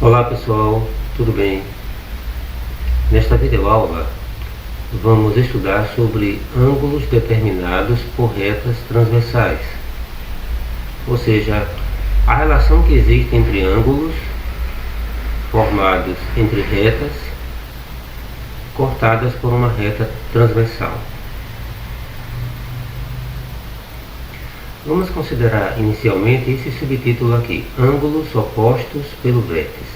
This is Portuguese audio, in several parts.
Olá pessoal, tudo bem? Nesta videoaula vamos estudar sobre ângulos determinados por retas transversais, ou seja, a relação que existe entre ângulos formados entre retas cortadas por uma reta transversal. Vamos considerar inicialmente esse subtítulo aqui, ângulos opostos pelo vértice.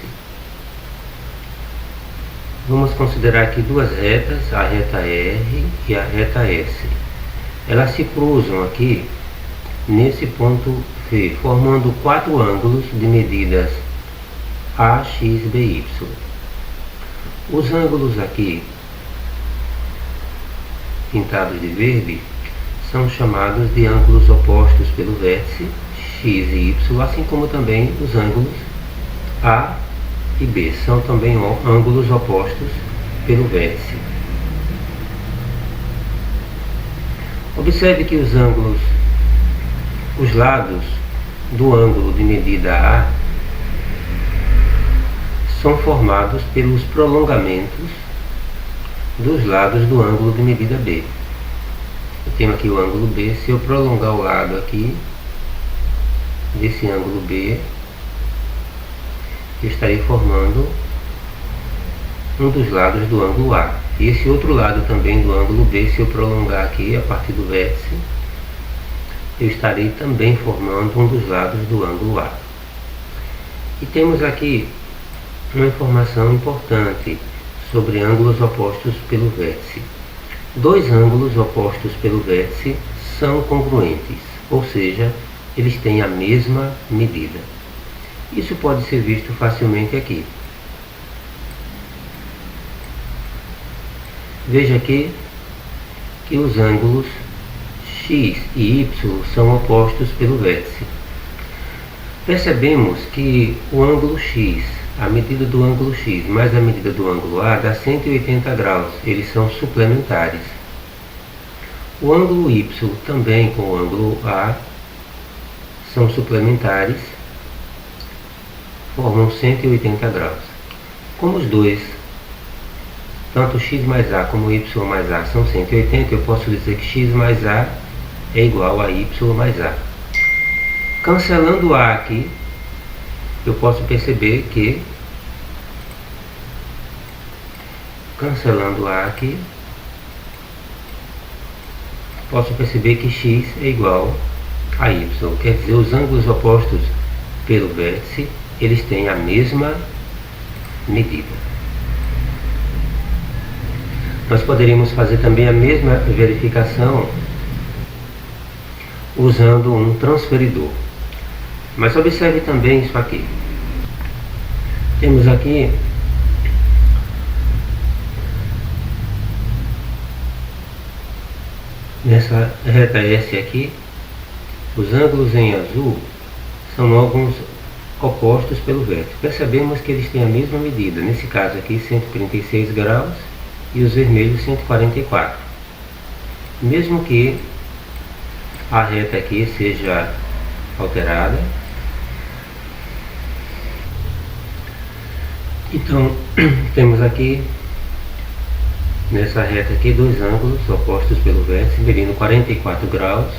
Vamos considerar aqui duas retas, a reta R e a reta S. Elas se cruzam aqui nesse ponto V, formando quatro ângulos de medidas A, X, B, Y. Os ângulos aqui, pintados de verde, são chamados de ângulos opostos pelo vértice, X e Y, assim como também os ângulos A e B, são também ângulos opostos pelo vértice. Observe que os lados do ângulo de medida A são formados pelos prolongamentos dos lados do ângulo de medida B. Eu tenho aqui o ângulo B, se eu prolongar o lado aqui desse ângulo B, eu estarei formando um dos lados do ângulo A. E esse outro lado também do ângulo B, se eu prolongar aqui a partir do vértice, eu estarei também formando um dos lados do ângulo A. E temos aqui uma informação importante sobre ângulos opostos pelo vértice. Dois ângulos opostos pelo vértice são congruentes, ou seja, eles têm a mesma medida. Isso pode ser visto facilmente aqui. Veja aqui que os ângulos X e Y são opostos pelo vértice. Percebemos que o ângulo X, a medida do ângulo X mais a medida do ângulo A dá 180 graus, eles são suplementares. O ângulo Y também com o ângulo A são suplementares, formam 180 graus. Como os dois, tanto X mais A como Y mais A são 180, eu posso dizer que X mais A é igual a Y mais A. Cancelando A aqui, eu posso perceber que, cancelando A aqui, posso perceber que X é igual a Y. Quer dizer, os ângulos opostos pelo vértice, eles têm a mesma medida. Nós poderíamos fazer também a mesma verificação usando um transferidor. Mas observe também isso aqui. Temos aqui nessa reta S aqui, os ângulos em azul são ângulos opostos pelo vértice. Percebemos que eles têm a mesma medida, nesse caso aqui 136 graus e os vermelhos 144. Mesmo que a reta aqui seja alterada, então temos aqui nessa reta aqui dois ângulos opostos pelo vértice, medindo 44 graus.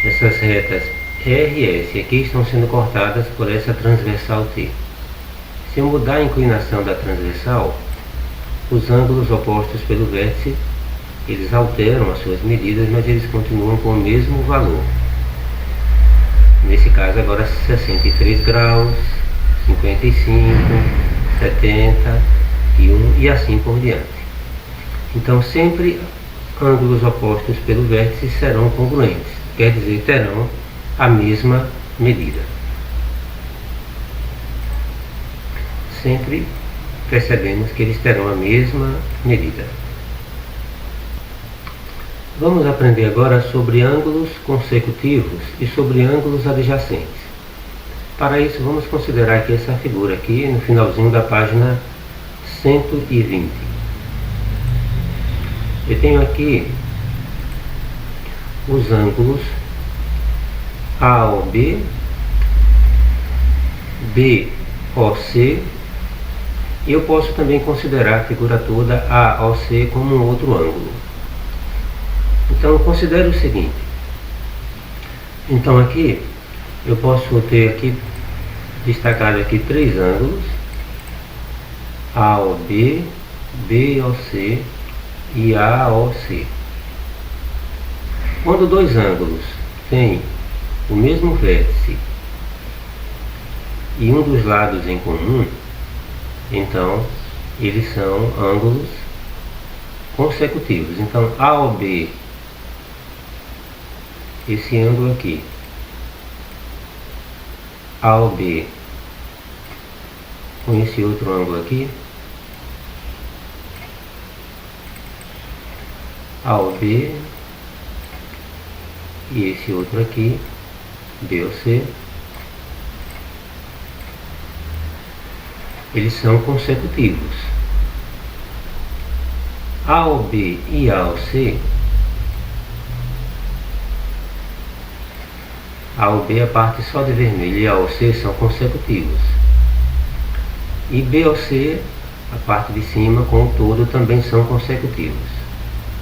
Essas retas R e S aqui estão sendo cortadas por essa transversal T. Se eu mudar a inclinação da transversal, os ângulos opostos pelo vértice, eles alteram as suas medidas, mas eles continuam com o mesmo valor. Nesse caso agora 63 graus, 55, 71 e assim por diante. Então sempre ângulos opostos pelo vértice serão congruentes, quer dizer, terão a mesma medida. Sempre percebemos que eles terão a mesma medida. Vamos aprender agora sobre ângulos consecutivos e sobre ângulos adjacentes. Para isso vamos considerar aqui essa figura aqui no finalzinho da página 120. Eu tenho aqui os ângulos AOB BOC. Eu posso também considerar a figura toda AOC como um outro ângulo. Então considere o seguinte. Então aqui eu posso ter aqui destacado aqui três ângulos: AOB, BOC e AOC. Quando dois ângulos têm o mesmo vértice e um dos lados em comum, então eles são ângulos consecutivos. Então AOB, esse ângulo aqui, AOB com esse outro ângulo aqui, AOB, e esse outro aqui, BOC, eles são consecutivos. AOB e AOC, AOB a parte só de vermelho e AOC são consecutivos. E BOC, a parte de cima com o todo, também são consecutivos.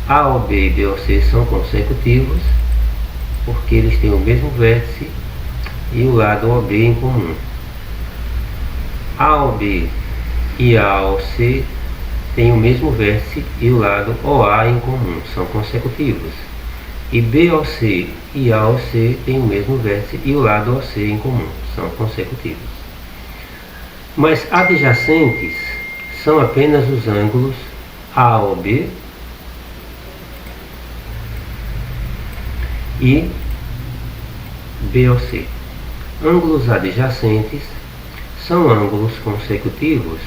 AOB e BOC são consecutivos porque eles têm o mesmo vértice e o lado OB em comum. AOB e AOC têm o mesmo vértice e o lado OA em comum, são consecutivos. E BOC e AOC têm o mesmo vértice e o lado OC em comum, são consecutivos. Mas adjacentes são apenas os ângulos AOB e BOC. Ângulos adjacentes são ângulos consecutivos,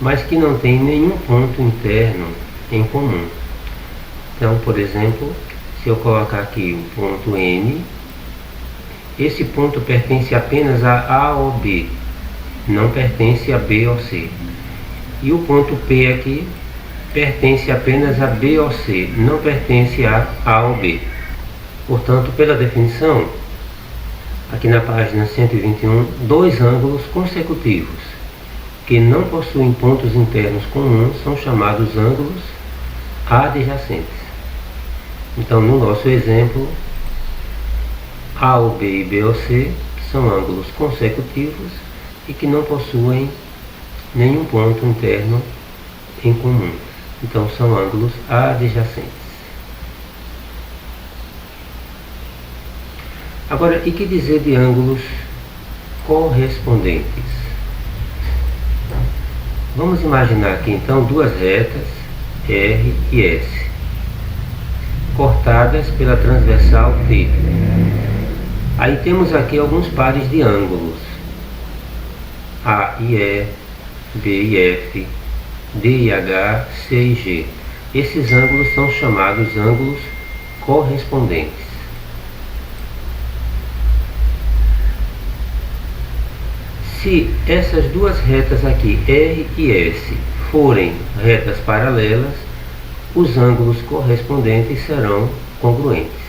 mas que não têm nenhum ponto interno em comum. Então, por exemplo, se eu colocar aqui um ponto N, esse ponto pertence apenas a AOB, não pertence a BOC. E o ponto P aqui pertence apenas a BOC, não pertence a AOB. Portanto, pela definição, aqui na página 121, dois ângulos consecutivos que não possuem pontos internos comuns são chamados ângulos adjacentes. Então, no nosso exemplo, AOB e BOC são ângulos consecutivos e que não possuem nenhum ponto interno em comum. Então, são ângulos adjacentes. Agora, e que dizer de ângulos correspondentes? Vamos imaginar aqui então duas retas R e S, cortadas pela transversal T. Aí temos aqui alguns pares de ângulos, A e E, B e F, D e H, C e G. Esses ângulos são chamados ângulos correspondentes. Se essas duas retas aqui, R e S, forem retas paralelas, os ângulos correspondentes serão congruentes.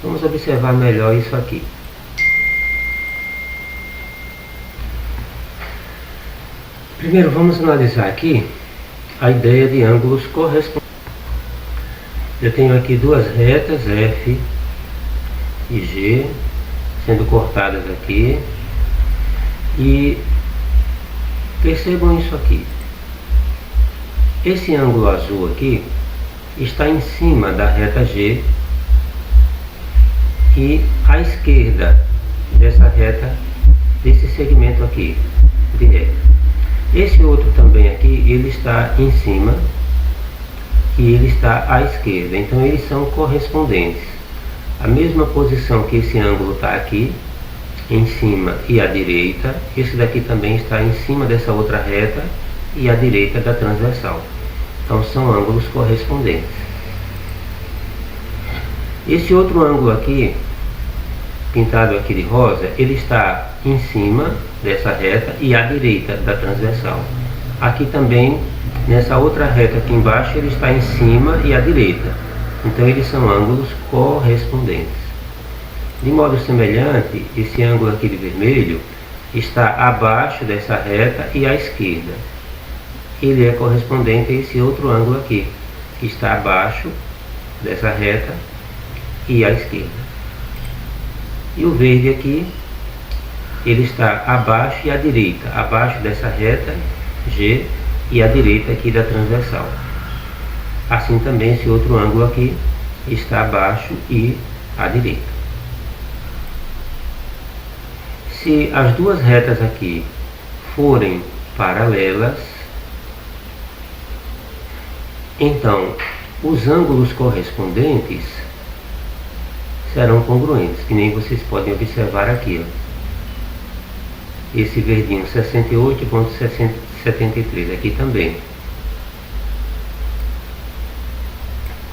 Vamos observar melhor isso aqui. Primeiro vamos analisar aqui a ideia de ângulos correspondentes. Eu tenho aqui duas retas, F e G, sendo cortadas aqui. E percebam isso aqui. Esse ângulo azul aqui está em cima da reta G e à esquerda dessa reta, desse segmento aqui de reta. Esse outro também aqui, ele está em cima e ele está à esquerda. Então eles são correspondentes. A mesma posição que esse ângulo está aqui, em cima e à direita, esse daqui também está em cima dessa outra reta e à direita da transversal. Então são ângulos correspondentes. Esse outro ângulo aqui, pintado aqui de rosa, ele está em cima dessa reta e à direita da transversal. Aqui também, nessa outra reta aqui embaixo, ele está em cima e à direita. Então eles são ângulos correspondentes. De modo semelhante, esse ângulo aqui de vermelho está abaixo dessa reta e à esquerda. Ele é correspondente a esse outro ângulo aqui, que está abaixo dessa reta e à esquerda. E o verde aqui, ele está abaixo e à direita, abaixo dessa reta G e à direita aqui da transversal. Assim também esse outro ângulo aqui está abaixo e à direita. Se as duas retas aqui forem paralelas, então os ângulos correspondentes serão congruentes, que nem vocês podem observar aqui, ó. Esse verdinho 68,73 aqui também.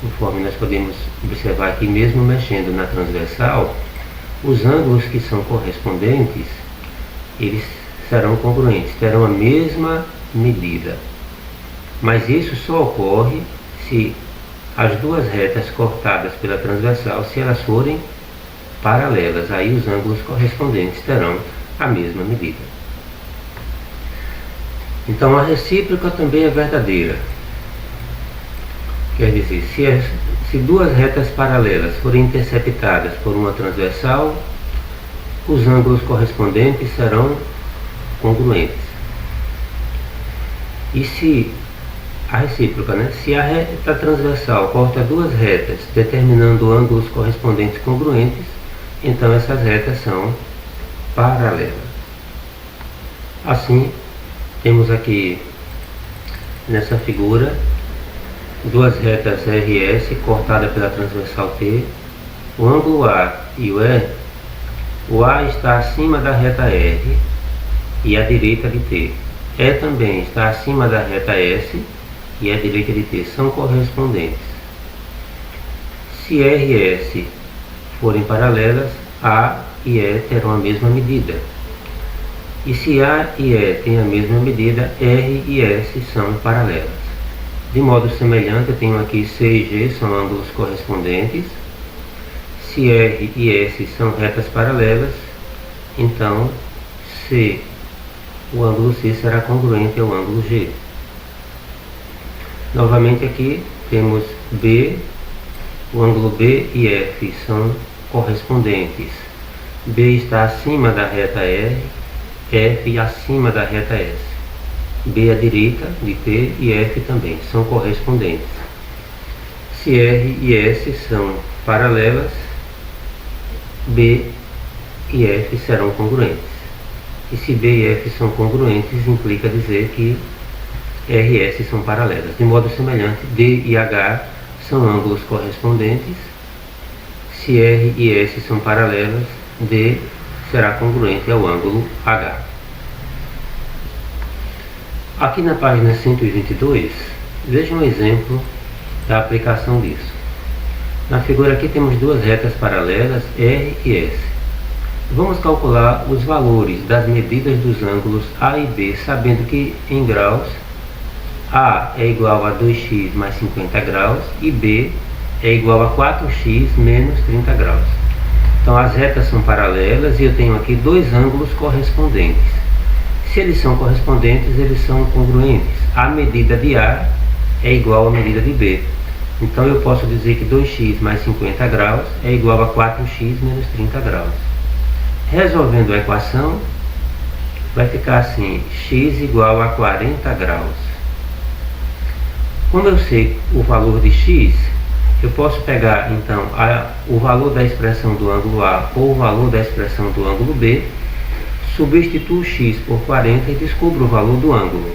Conforme nós podemos observar aqui, mesmo mexendo na transversal, os ângulos que são correspondentes, eles serão congruentes, terão a mesma medida. Mas isso só ocorre se as duas retas cortadas pela transversal, se elas forem paralelas, aí os ângulos correspondentes terão a mesma medida. Então a recíproca também é verdadeira. Quer dizer, se duas retas paralelas forem interceptadas por uma transversal, os ângulos correspondentes serão congruentes. E se a recíproca, se a reta transversal corta duas retas, determinando ângulos correspondentes congruentes, então essas retas são paralelas. Assim, temos aqui nessa figura duas retas RS cortadas pela transversal T, o ângulo A e o E. O A está acima da reta R e à direita de T. E também está acima da reta S e à direita de T, são correspondentes. Se R e S forem paralelas, A e E terão a mesma medida. E se A e E têm a mesma medida, R e S são paralelas. De modo semelhante, eu tenho aqui C e G são ângulos correspondentes. Se R e S são retas paralelas, então o ângulo C será congruente ao ângulo G. Novamente aqui temos B, o ângulo B e F são correspondentes. B está acima da reta R, F acima da reta S. B à direita de T e F também são correspondentes. Se R e S são paralelas, B e F serão congruentes. E se B e F são congruentes, implica dizer que R e S são paralelas. De modo semelhante, D e H são ângulos correspondentes. Se R e S são paralelas, D será congruente ao ângulo H. Aqui na página 122, veja um exemplo da aplicação disso. Na figura aqui temos duas retas paralelas, R e S. Vamos calcular os valores das medidas dos ângulos A e B, sabendo que em graus A é igual a 2x mais 50 graus e B é igual a 4x menos 30 graus. Então as retas são paralelas e eu tenho aqui dois ângulos correspondentes. Se eles são correspondentes, eles são congruentes. A medida de A é igual à medida de B. Então eu posso dizer que 2x mais 50 graus é igual a 4x menos 30 graus. Resolvendo a equação, vai ficar assim, x igual a 40 graus. Como eu sei o valor de x, eu posso pegar então o valor da expressão do ângulo A ou o valor da expressão do ângulo B, substituo x por 40 e descubro o valor do ângulo.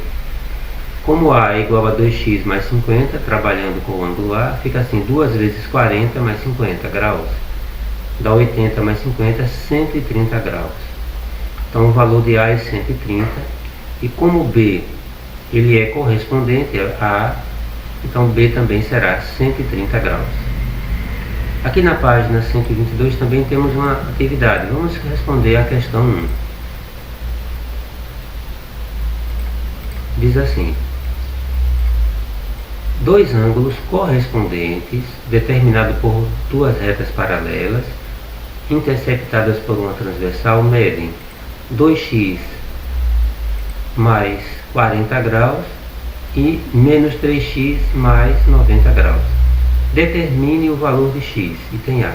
Como A é igual a 2x mais 50, trabalhando com o ângulo A, fica assim, 2 vezes 40 mais 50 graus. Dá 80 mais 50, 130 graus. Então o valor de A é 130. E como B ele é correspondente a A, então B também será 130 graus. Aqui na página 122 também temos uma atividade. Vamos responder a questão 1. Diz assim: dois ângulos correspondentes, determinados por duas retas paralelas, interceptadas por uma transversal, medem 2x mais 40 graus e menos 3x mais 90 graus. Determine o valor de x, item A.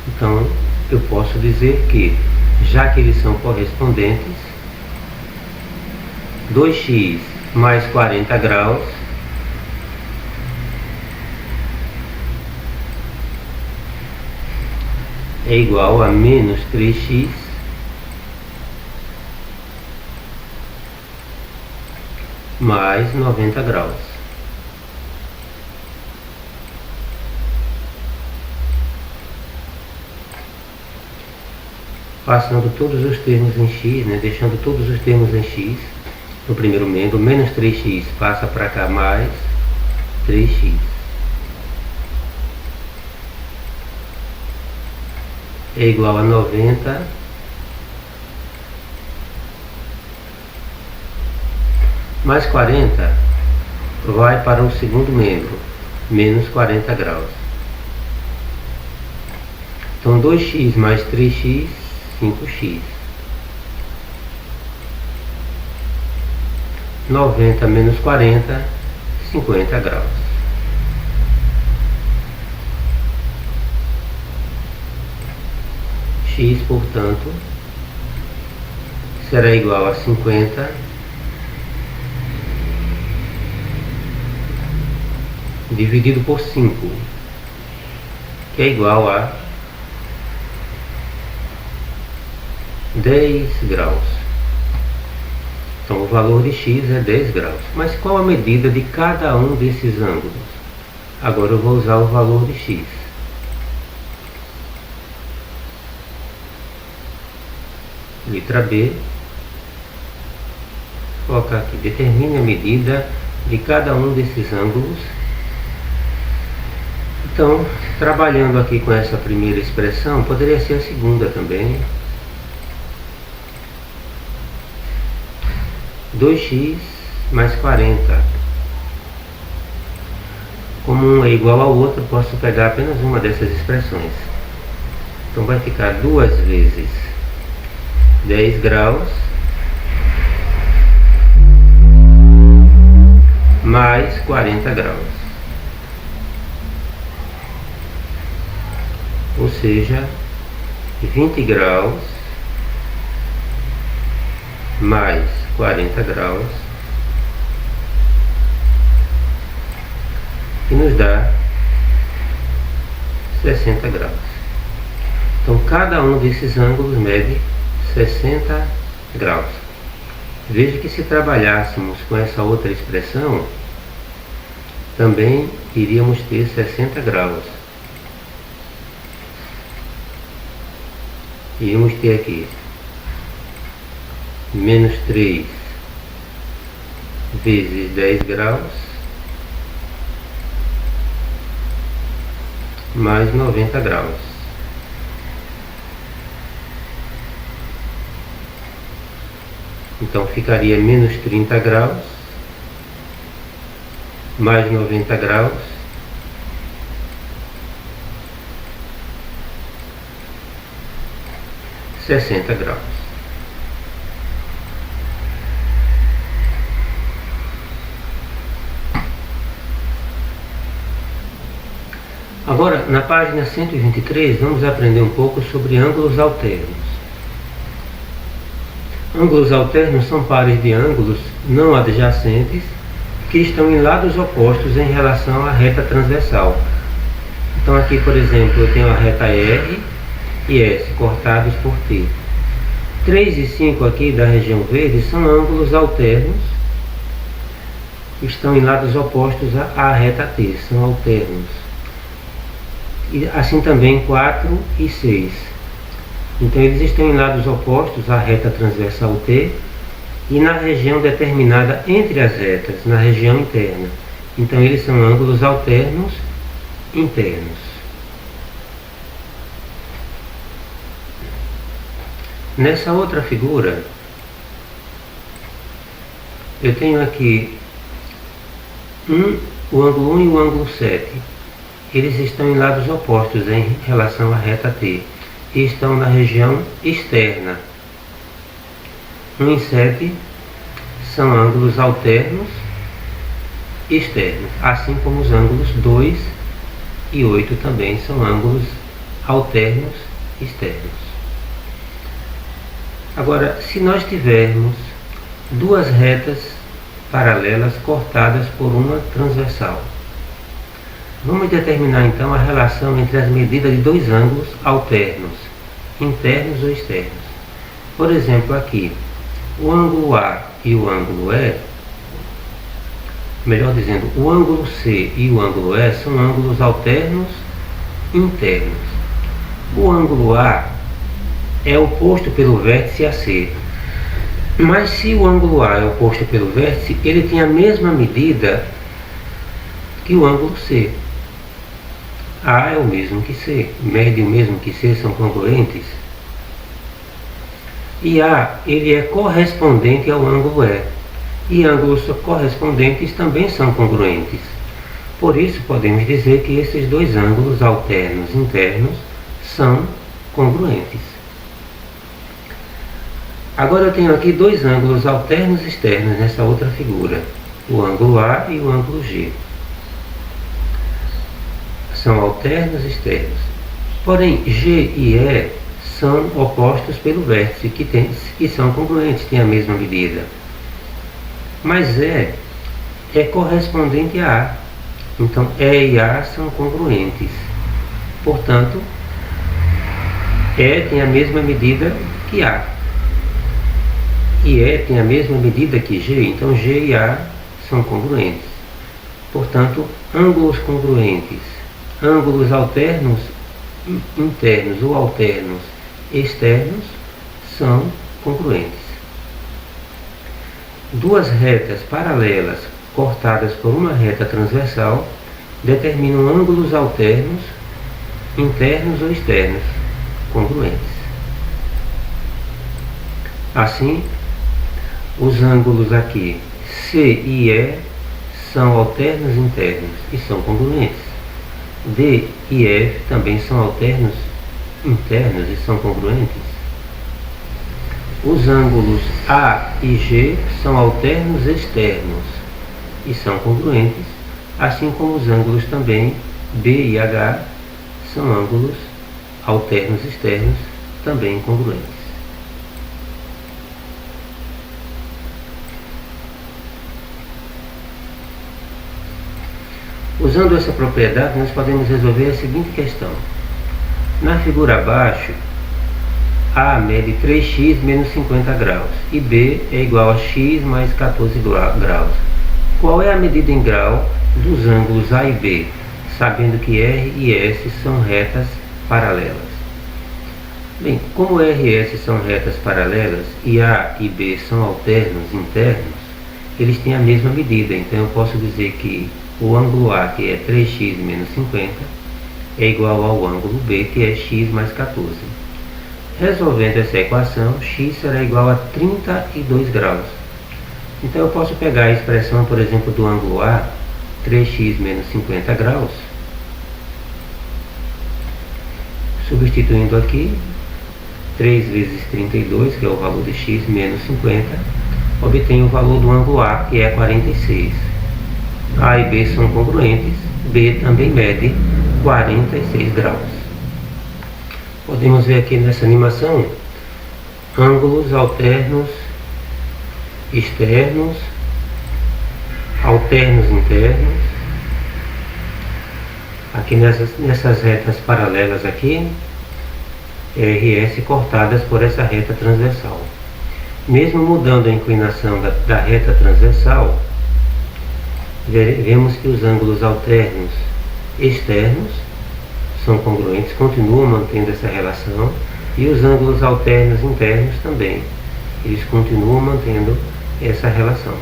Então, eu posso dizer que, já que eles são correspondentes, 2x mais 40 graus é igual a menos 3x mais 90 graus. Passando todos os termos em x, deixando todos os termos em x, no primeiro membro, menos 3x passa para cá, mais 3x. É igual a 90 mais 40 vai para o segundo membro, menos 40 graus. Então 2x mais 3x, 5x. 90 menos 40, 50 graus. X, portanto, será igual a 50 dividido por 5, que é igual a 10 graus. Então o valor de x é 10 graus. Mas qual a medida de cada um desses ângulos? Agora eu vou usar o valor de x. Letra B. Vou colocar aqui, determine a medida de cada um desses ângulos. Então, trabalhando aqui com essa primeira expressão, poderia ser a segunda também. 2x mais 40. Como um é igual ao outro, posso pegar apenas uma dessas expressões. Então vai ficar 2 vezes 10 graus mais 40 graus. Ou seja, 20 graus mais 40 graus, que nos dá 60 graus. Então cada um desses ângulos mede 60 graus. Veja que se trabalhássemos com essa outra expressão, também iríamos ter 60 graus. Iríamos ter aqui menos 3 vezes 10 graus mais 90 graus. Então ficaria menos 30 graus mais 90 graus e 60 graus. Agora, na página 123, vamos aprender um pouco sobre ângulos alternos. Ângulos alternos são pares de ângulos não adjacentes que estão em lados opostos em relação à reta transversal. Então aqui, por exemplo, eu tenho a reta R e S cortados por T. 3 e 5 aqui da região verde são ângulos alternos que estão em lados opostos à reta T, são alternos. E assim também 4 e 6. Então eles estão em lados opostos à reta transversal T e na região determinada entre as retas, na região interna. Então eles são ângulos alternos internos. Nessa outra figura, eu tenho aqui O ângulo 1 e o ângulo 7, eles estão em lados opostos em relação à reta T e estão na região externa. 1 e 7 são ângulos alternos externos, assim como os ângulos 2 e 8 também são ângulos alternos externos. Agora, se nós tivermos duas retas paralelas cortadas por uma transversal, vamos determinar então a relação entre as medidas de dois ângulos alternos, internos ou externos. Por exemplo, aqui, o ângulo A e o ângulo E, melhor dizendo, o ângulo C e o ângulo E são ângulos alternos internos. O ângulo A é oposto pelo vértice AC, mas se o ângulo A é oposto pelo vértice, ele tem a mesma medida que o ângulo C. A é o mesmo que C, mede o mesmo que C, são congruentes. E A, ele é correspondente ao ângulo E. E ângulos correspondentes também são congruentes. Por isso, podemos dizer que esses dois ângulos alternos internos são congruentes. Agora eu tenho aqui dois ângulos alternos externos nessa outra figura, o ângulo A e o ângulo G. São alternos externos. Porém, G e E são opostos pelo vértice, que são congruentes, têm a mesma medida. Mas E é correspondente a A. Então, E e A são congruentes. Portanto, E tem a mesma medida que A. E E tem a mesma medida que G. Então, G e A são congruentes. Portanto, ângulos congruentes, ângulos alternos internos ou alternos externos são congruentes. Duas retas paralelas cortadas por uma reta transversal determinam ângulos alternos internos ou externos congruentes. Assim, os ângulos aqui C e E são alternos internos e são congruentes. D e F também são alternos internos e são congruentes. Os ângulos A e G são alternos externos e são congruentes, assim como os ângulos também B e H são ângulos alternos externos, também congruentes. Usando essa propriedade, nós podemos resolver a seguinte questão. Na figura abaixo, A mede 3x menos 50 graus e B é igual a x mais 14 graus. Qual é a medida em grau dos ângulos A e B, sabendo que R e S são retas paralelas? Bem, como R e S são retas paralelas e A e B são alternos internos, eles têm a mesma medida. Então eu posso dizer que o ângulo A, que é 3x menos 50, é igual ao ângulo B, que é x mais 14. Resolvendo essa equação, x será igual a 32 graus. Então eu posso pegar a expressão, por exemplo, do ângulo A, 3x menos 50 graus, substituindo aqui 3 vezes 32, que é o valor de x, menos 50, obtenho o valor do ângulo A, que é 46. A e B são congruentes, B também mede 46 graus. Podemos ver aqui nessa animação ângulos alternos externos, alternos internos. Aqui nessas retas paralelas aqui, R e S cortadas por essa reta transversal. Mesmo mudando a inclinação da reta transversal, vemos que os ângulos alternos externos são congruentes, continuam mantendo essa relação, e os ângulos alternos internos também, eles continuam mantendo essa relação.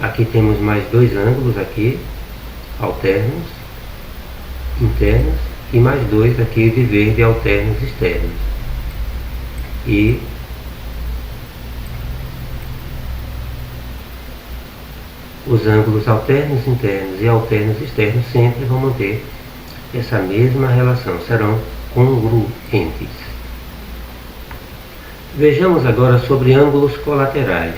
Aqui temos mais dois ângulos aqui, alternos internos, e mais dois aqui de verde, alternos externos. E os ângulos alternos internos e alternos externos sempre vão manter essa mesma relação, serão congruentes. Vejamos agora sobre ângulos colaterais.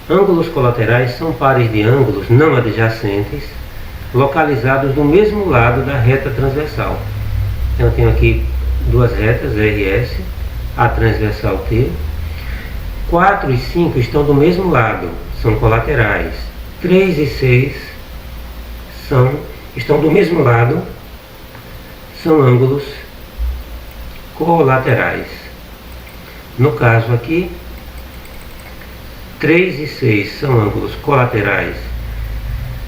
Ângulos colaterais são pares de ângulos não adjacentes localizados no mesmo lado da reta transversal. Então eu tenho aqui duas retas, RS, a transversal T. 4 e 5 estão do mesmo lado, são colaterais. 3 e 6 estão do mesmo lado, são ângulos colaterais. No caso aqui, 3 e 6 são ângulos colaterais,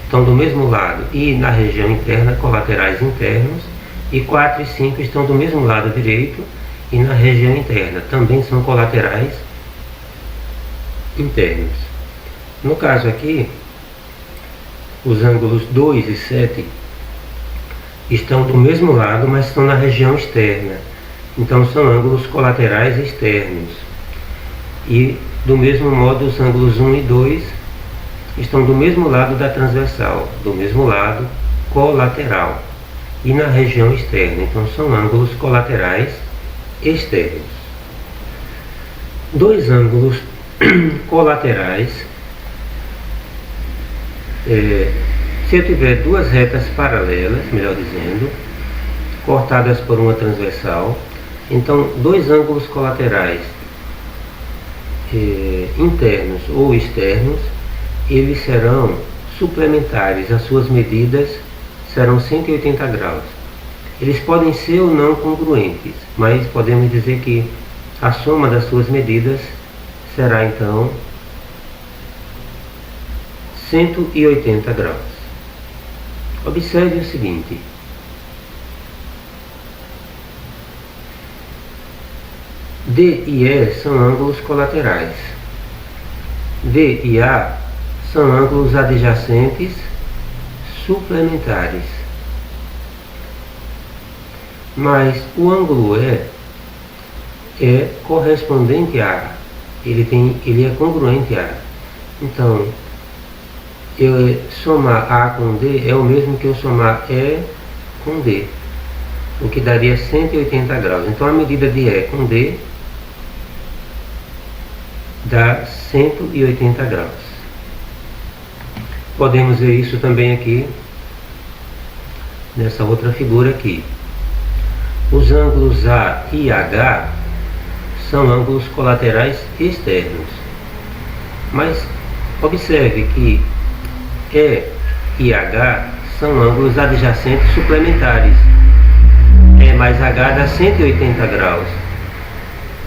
estão do mesmo lado e na região interna, colaterais internos, e 4 e 5 estão do mesmo lado direito e na região interna, também são colaterais internos. No caso aqui, os ângulos 2 e 7 estão do mesmo lado, mas estão na região externa, então são ângulos colaterais externos. E do mesmo modo, os ângulos 1 e 2 estão do mesmo lado da transversal, do mesmo lado colateral e na região externa, então são ângulos colaterais externos. Dois ângulos colaterais, se eu tiver duas retas paralelas, melhor dizendo, cortadas por uma transversal, então dois ângulos colaterais internos ou externos, eles serão suplementares, as suas medidas serão 180 graus. Eles podem ser ou não congruentes, mas podemos dizer que a soma das suas medidas será então 180 graus. Observe o seguinte: D e E são ângulos colaterais. D e A são ângulos adjacentes suplementares. Mas o ângulo E é correspondente a A. Ele é congruente a A. Então, eu somar A com D é o mesmo que eu somar E com D, o que daria 180 graus. Então a medida de E com D dá 180 graus. Podemos ver isso também aqui nessa outra figura aqui. Os ângulos A e H são ângulos colaterais externos, mas observe que E e H são ângulos adjacentes suplementares. E mais H dá 180 graus.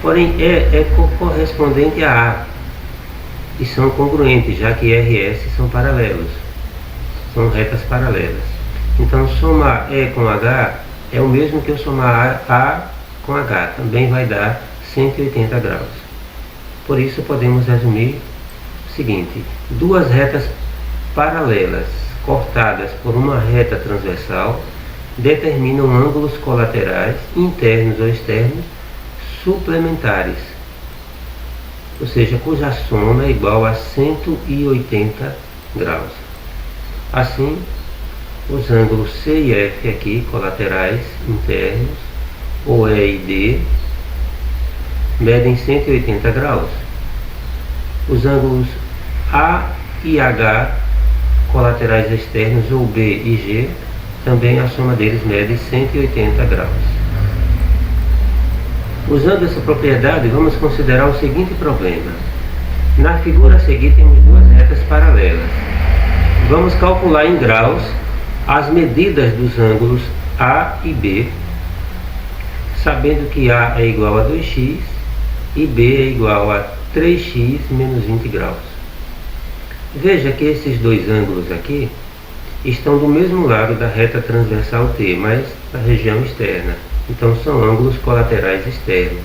Porém, E é correspondente a A e são congruentes, já que R e S são paralelos, são retas paralelas. Então, somar E com H é o mesmo que eu somar A com H, também vai dar 180 graus. Por isso, podemos resumir o seguinte: duas retas paralelas cortadas por uma reta transversal determinam ângulos colaterais, internos ou externos, suplementares, ou seja, cuja soma é igual a 180 graus. Assim, os ângulos C e F aqui, colaterais internos, ou E e D, medem 180 graus. Os ângulos A e H, colaterais externos, ou B e G, também a soma deles mede 180 graus. Usando essa propriedade, vamos considerar o seguinte problema. Na figura a seguir temos duas retas paralelas. Vamos calcular em graus as medidas dos ângulos A e B, sabendo que A é igual a 2x e B é igual a 3x menos 20 graus. Veja que esses dois ângulos aqui estão do mesmo lado da reta transversal T, mas na região externa. Então são ângulos colaterais externos.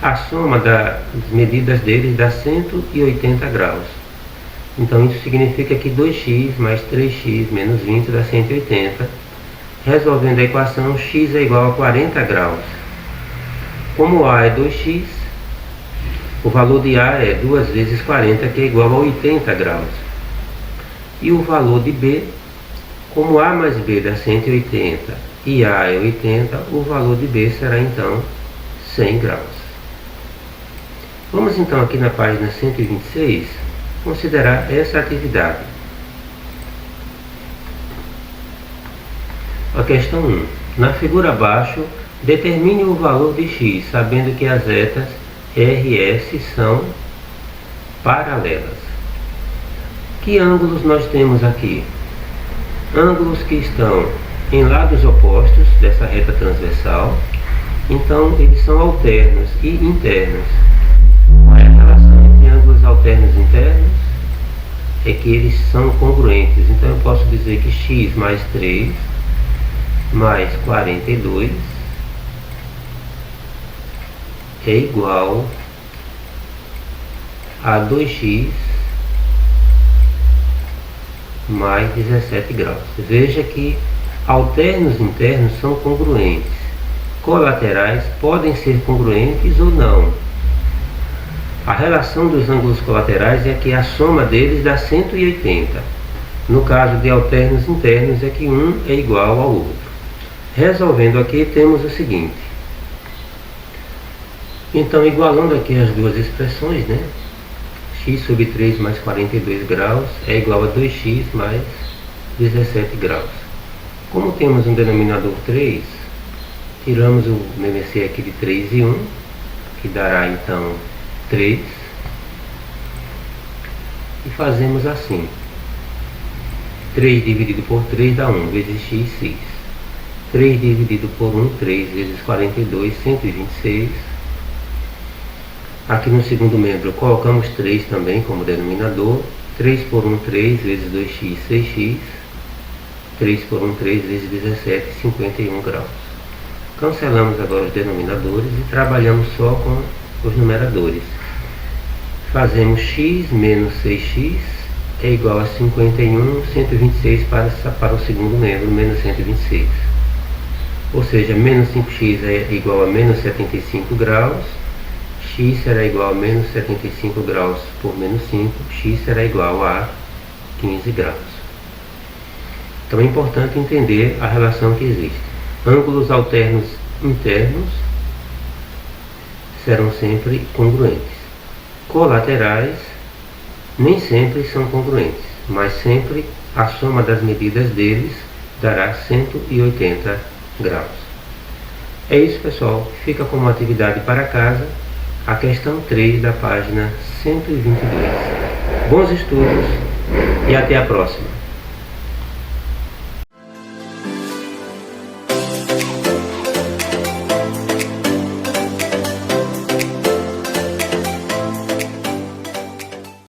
A soma das medidas deles dá 180 graus. Então isso significa que 2x mais 3x menos 20 dá 180. Resolvendo a equação, x é igual a 40 graus. Como A é 2x, o valor de A é 2 vezes 40, que é igual a 80 graus. E o valor de B, como A mais B dá 180 e A é 80, o valor de B será então 100 graus. Vamos então aqui na página 126 considerar essa atividade. A questão 1. Na figura abaixo, determine o valor de x, sabendo que as retas RS são paralelas. Que ângulos nós temos aqui? Ângulos que estão em lados opostos dessa reta transversal, então eles são alternos e internos. Qual é a relação entre ângulos alternos e internos? É que eles são congruentes. Então eu posso dizer que x mais 3 mais 42 é igual a 2x mais 17 graus. Veja que alternos internos são congruentes. Colaterais podem ser congruentes ou não. A relação dos ângulos colaterais é que a soma deles dá 180. No caso de alternos internos é que um é igual ao outro. Resolvendo aqui, temos o seguinte. Então, igualando aqui as duas expressões, né? X sobre 3 mais 42 graus é igual a 2x mais 17 graus. Como temos um denominador 3, tiramos o MMC aqui de 3 e 1, que dará então 3. E fazemos assim. 3 dividido por 3 dá 1 vezes x, 6. 3 dividido por 1, 3 vezes 42, 126. Aqui no segundo membro colocamos 3 também como denominador. 3 por 1, 3 vezes 2x, 6x. 3 por 1, 3 vezes 17, 51 graus. Cancelamos agora os denominadores e trabalhamos só com os numeradores. Fazemos x menos 6x é igual a 51, 126 para o segundo membro, menos 126. Ou seja, menos 5x é igual a menos 75 graus, x será igual a menos 75 graus por menos 5, x será igual a 15 graus. Então é importante entender a relação que existe. Ângulos alternos internos serão sempre congruentes. Colaterais nem sempre são congruentes, mas sempre a soma das medidas deles dará 180 graus. É isso, pessoal. Fica como atividade para casa a questão 3 da página 122. Bons estudos e até a próxima.